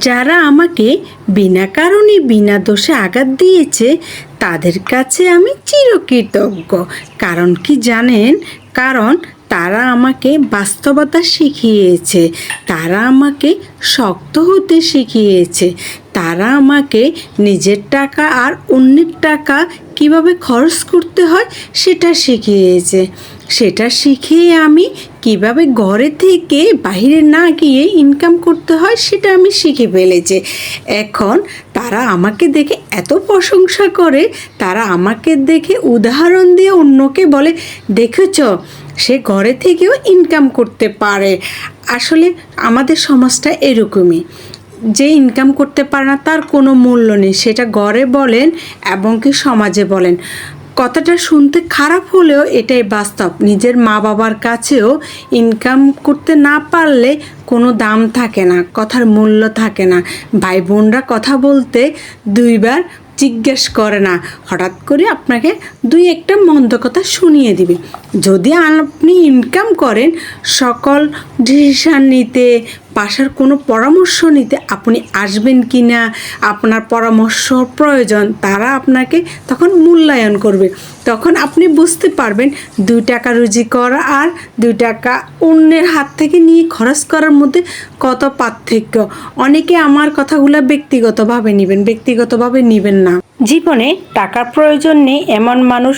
যারা আমাকে বিনা কারণে বিনা দোষে আঘাত দিয়েছে তাদের কাছে আমি চিরকৃতজ্ঞ। কারণ কি জানেন? কারণ তারা আমাকে বাস্তবতা শিখিয়েছে, তারা আমাকে শক্ত হতে শিখিয়েছে, তারা আমাকে নিজের টাকা আর অন্যের টাকা কিভাবে খরচ করতে হয় সেটা শিখিয়েছে। সেটা শিখিয়ে আমি কিভাবে ঘরে থেকে বাইরে না গিয়ে ইনকাম করতে হয় সেটা আমি শিখে ফেলেছি। এখন তারা আমাকে দেখে এত প্রশংসা করে, তারা আমাকে দেখে উদাহরণ দিয়ে অন্যকে বলে, দেখেছ সে ঘরে থেকেও ইনকাম করতে পারে। আসলে আমাদের সমাজটা এরকমই, যে ইনকাম করতে পারে না তার কোনো মূল্য নেই, সেটা ঘরে বলেন এবং কি সমাজে বলেন। কথাটা শুনতে খারাপ হলেও এটাই বাস্তব। নিজের মা বাবার কাছেও ইনকাম করতে না পারলে কোনো দাম থাকে না, কথার মূল্য থাকে না। ভাই বোনরা কথা বলতে দুইবার জিজ্ঞেস করে না, হঠাৎ করে আপনাকে দুই একটা মন্দ কথা শুনিয়ে দিবে। যদি আপনি ইনকাম করেন, সকল ডিসিশান নিতে, বাসার কোনো পরামর্শ নিতে আপনি আসবেন কি না, আপনার পরামর্শ প্রয়োজন, তারা আপনাকে তখন মূল্যায়ন করবে। তখন আপনি বুঝতে পারবেন 2 টাকা রুজি করা আর 2 টাকা অন্যের হাত থেকে নিয়ে খরচ করার মধ্যে কত পার্থক্য। অনেকে আমার কথাগুলো ব্যক্তিগতভাবে নেবেন না। জীবনে টাকার প্রয়োজন নেই এমন মানুষ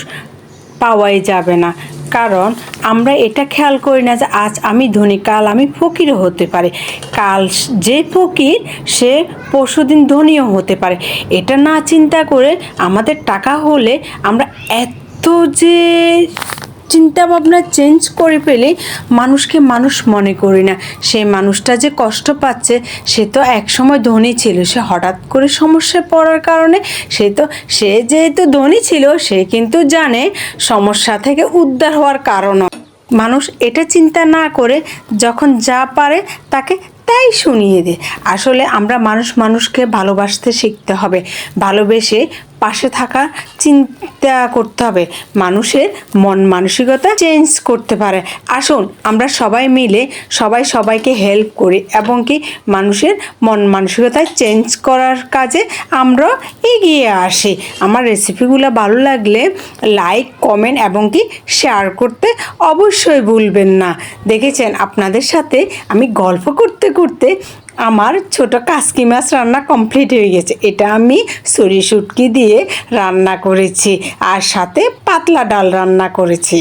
পাওয়াই যাবে না। কারণ আমরা এটা খেয়াল করি না যে আজ আমি ধনী, কাল আমি ফকিরও হতে পারে, কাল যে ফকির সে পরশুদিন ধনীও হতে পারে। এটা না চিন্তা করে আমাদের টাকা হলে আমরা এত যে চিন্তা ভাবনা চেঞ্জ করে ফেলে মানুষকে মানুষ মনে করি না। সেই মানুষটা যে কষ্ট পাচ্ছে, সে তো একসময় ধনী ছিল, সে হঠাৎ করে সমস্যায় পড়ার কারণে সে যেহেতু ধনী ছিল, সে কিন্তু জানে সমস্যা থেকে উদ্ধার হওয়ার কারণও। মানুষ এটা চিন্তা না করে যখন যা পারে তাকে তাই শুনিয়ে দেয়। আসলে আমরা মানুষকে ভালোবাসতে শিখতে হবে, ভালোবেসে পাশে থাকা চিন্তা করতে হবে। মানুষের মন মানসিকতা চেঞ্জ করতে পারে। আসুন আমরা সবাই মিলে সবাইকে হেল্প করি এবং কি মানুষের মন মানসিকতা চেঞ্জ করার কাজে আমরা এগিয়ে আসি। আমার রেসিপিগুলো ভালো লাগলে লাইক, কমেন্ট এবং কি শেয়ার করতে অবশ্যই ভুলবেন না। দেখেছেন, আপনাদের সাথে আমি গল্প করতে করতে আমার ছোট কাসকি মাছ রান্না কমপ্লিট হয়ে গেছে। এটা আমি সরিষা শুটকি দিয়ে রান্না করেছি আর সাথে পাতলা ডাল রান্না করেছি।